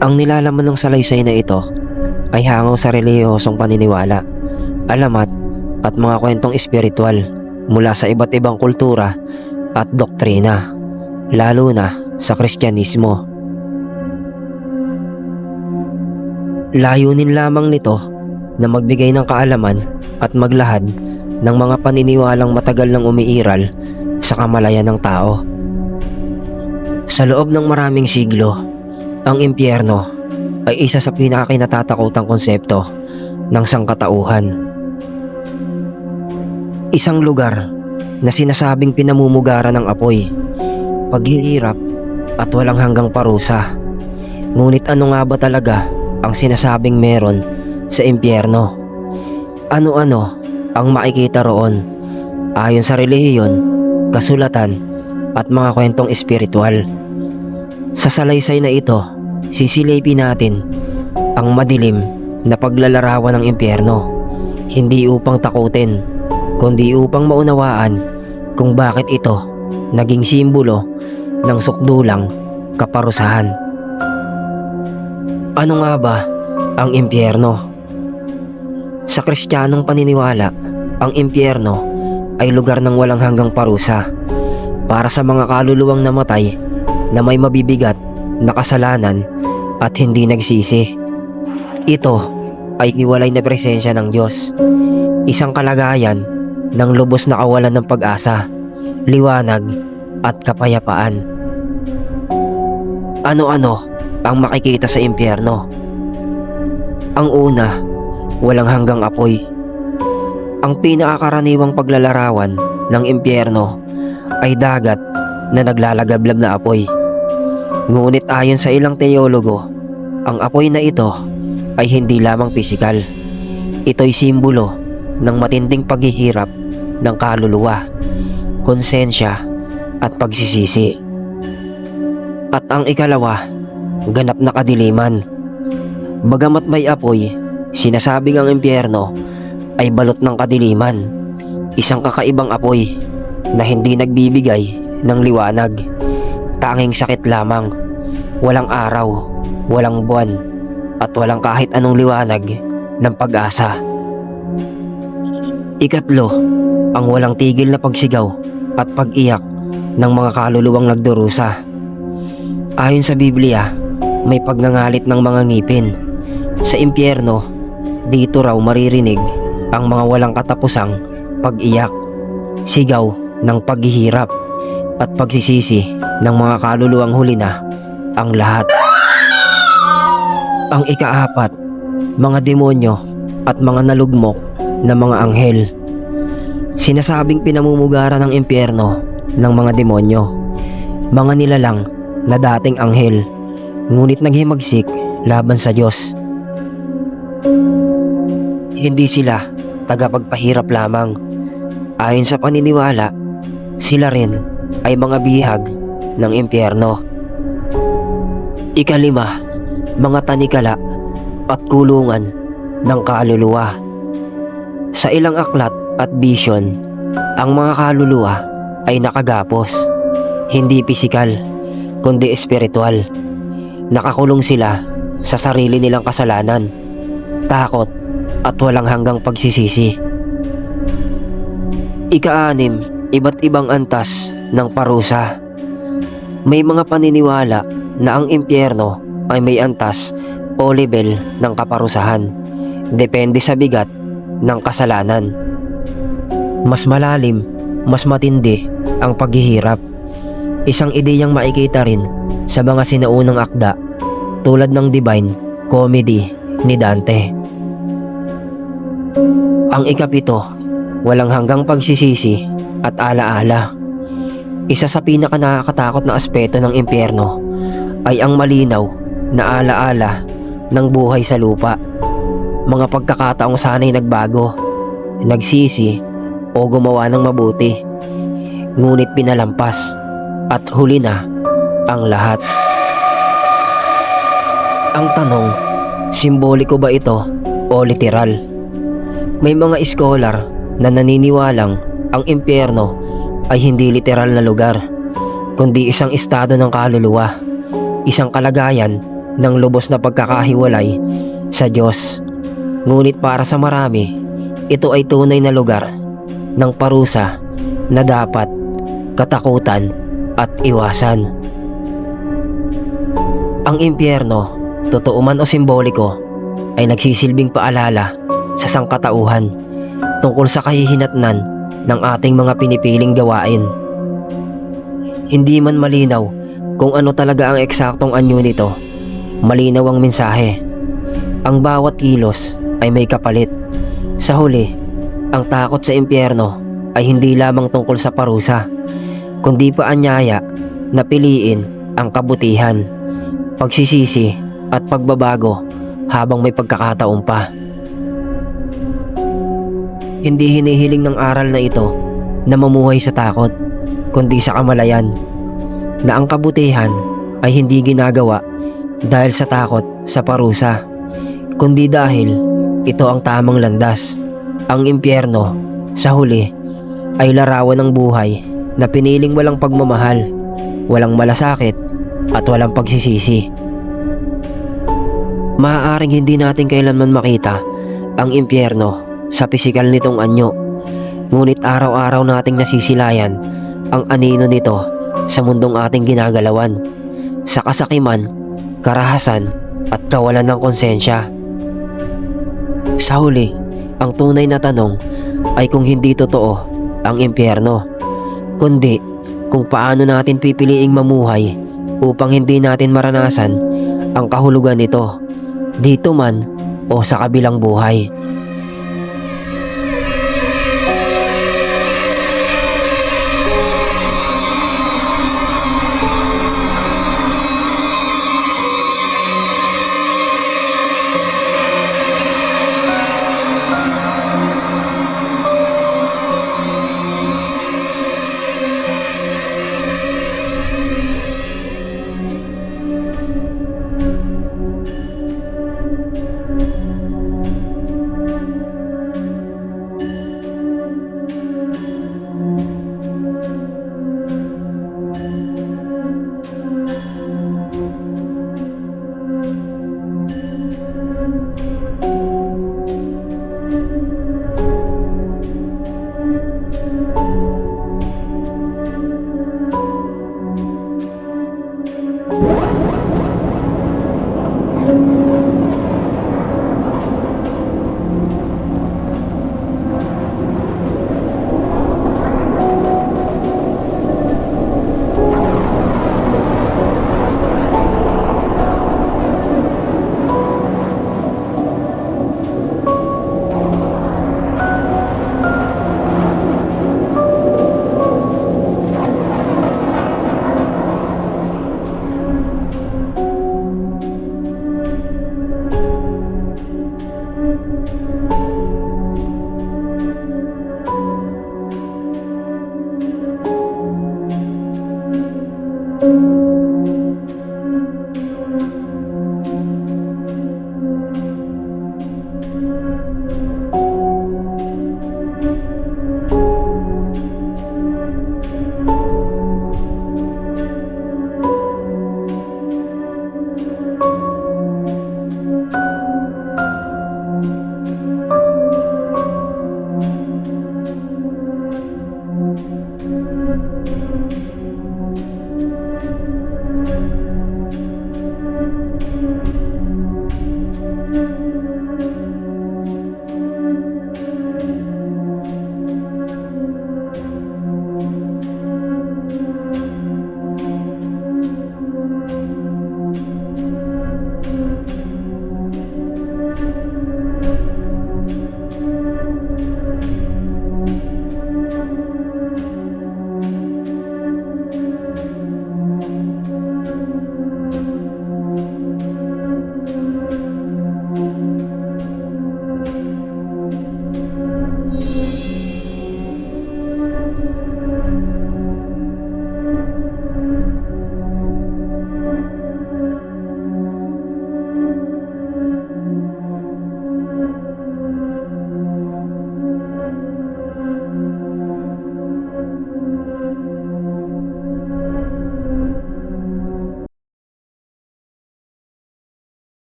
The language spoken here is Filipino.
Ang nilalaman ng salaysay na ito ay hango sa relihiyosong paniniwala, alamat at mga kwentong espiritual mula sa iba't ibang kultura at doktrina, lalo na sa Kristyanismo. Layunin lamang nito na magbigay ng kaalaman at maglahad ng mga paniniwalang matagal nang umiiral sa kamalayan ng tao. Sa loob ng maraming siglo, ang impyerno ay isa sa pinakakinatatakutang konsepto ng sangkatauhan. Isang lugar na sinasabing pinamumugaran ng apoy, paghihirap at walang hanggang parusa. Ngunit ano nga ba talaga ang sinasabing meron sa impyerno? Ano-ano ang makikita roon ayon sa relihiyon, kasulatan at mga kwentong espiritual? Sa salaysay na ito, sisilipin natin ang madilim na paglalarawan ng impyerno, hindi upang takutin, kundi upang maunawaan kung bakit ito naging simbolo ng sukdulang kaparusahan. Ano nga ba ang impyerno? Sa Kristiyanong paniniwala, ang impyerno ay lugar ng walang hanggang parusa para sa mga kaluluwang namatay na may mabibigat na kasalanan at hindi nagsisi. Ito ay hiwalay na presensya ng Diyos, isang kalagayan ng lubos na kawalan ng pag-asa, liwanag at kapayapaan. Ano-ano ang makikita sa impyerno? Ang una, walang hanggang apoy. Ang pinakakaraniwang paglalarawan ng impyerno ay dagat na naglalagablab na apoy. Ngunit ayon sa ilang teologo, ang apoy na ito ay hindi lamang pisikal. Ito'y simbolo ng matinding paghihirap ng kaluluwa, konsensya at pagsisisi. At ang ikalawa, ganap na kadiliman. Bagamat may apoy, sinasabing ang impyerno ay balot ng kadiliman, isang kakaibang apoy na hindi nagbibigay ng liwanag, tanging sakit lamang, walang araw, walang buwan, at walang kahit anong liwanag ng pag-asa. Ikatlo, ang walang tigil na pagsigaw at pag-iyak ng mga kaluluwang nagdurusa. Ayon sa Biblia, may pagngangalit ng mga ngipin. Sa impyerno, dito raw maririnig ang mga walang katapusang pag-iyak, sigaw ng paghihirap at pagsisisi ng mga kaluluwang huli na ang lahat. Ang ikaapat, mga demonyo at mga nalugmok na mga anghel. Sinasabing pinamumugaran ng impyerno ng mga demonyo, mga nilalang na dating anghel, ngunit naghimagsik laban sa Diyos. Hindi sila tagapagpahirap lamang. Ayon sa paniniwala, sila rin ay mga bihag ng impyerno. Ikalima, mga tanikala at kulungan ng kaluluwa. Sa ilang aklat at bisyon, ang mga kaluluwa ay nakagapos, hindi pisikal, kundi espiritual. Nakakulong sila sa sarili nilang kasalanan, takot at walang hanggang pagsisisi. Ika-anim, iba't ibang antas ng parusa. May mga paniniwala na ang impyerno ay may antas o level ng kaparusahan, depende sa bigat ng kasalanan. Mas malalim, mas matindi ang paghihirap. Isang ideyang makikita rin sa mga sinaunang akda tulad ng Divine Comedy ni Dante. Ang ikapito, walang hanggang pagsisisi at alaala. Isa sa pinaka nakakatakot na aspeto ng impyerno ay ang malinaw na alaala ng buhay sa lupa. Mga pagkakataong sana'y nagbago, nagsisi o gumawa ng mabuti, ngunit pinalampas at huli na ang lahat. Ang tanong, simboliko ba ito o literal? May mga iskolar na naniniwalang ang impyerno ay hindi literal na lugar, kundi isang estado ng kaluluwa, isang kalagayan ng lubos na pagkakahiwalay sa Diyos. Ngunit para sa marami, ito ay tunay na lugar ng parusa na dapat katakutan at iwasan. Ang impyerno, totoo man o simboliko, ay nagsisilbing paalala sa sangkatauhan tungkol sa kahihinatnan ng ating mga pinipiling gawain. Hindi man malinaw kung ano talaga ang eksaktong anyo nito, malinaw ang mensahe. Ang bawat kilos ay may kapalit. Sa huli, ang takot sa impyerno ay hindi lamang tungkol sa parusa, kundi paanyaya na piliin ang kabutihan, pagsisisi at pagbabago habang may pagkakataon pa. Hindi hinihiling ng aral na ito na mamuhay sa takot, kundi sa kamalayan, na ang kabutihan ay hindi ginagawa dahil sa takot sa parusa, kundi dahil ito ang tamang landas. Ang impyerno, sa huli, ay larawan ng buhay na piniling walang pagmamahal, walang malasakit at walang pagsisisi. Maaaring hindi natin kailanman makita ang impyerno sa pisikal nitong anyo, ngunit araw-araw nating nasisilayan ang anino nito sa mundong ating ginagalawan, sa kasakiman, karahasan at kawalan ng konsensya. Sa huli, ang tunay na tanong ay kung hindi totoo ang impyerno, kundi kung paano natin pipiliing mamuhay upang hindi natin maranasan ang kahulugan nito, dito man o sa kabilang buhay.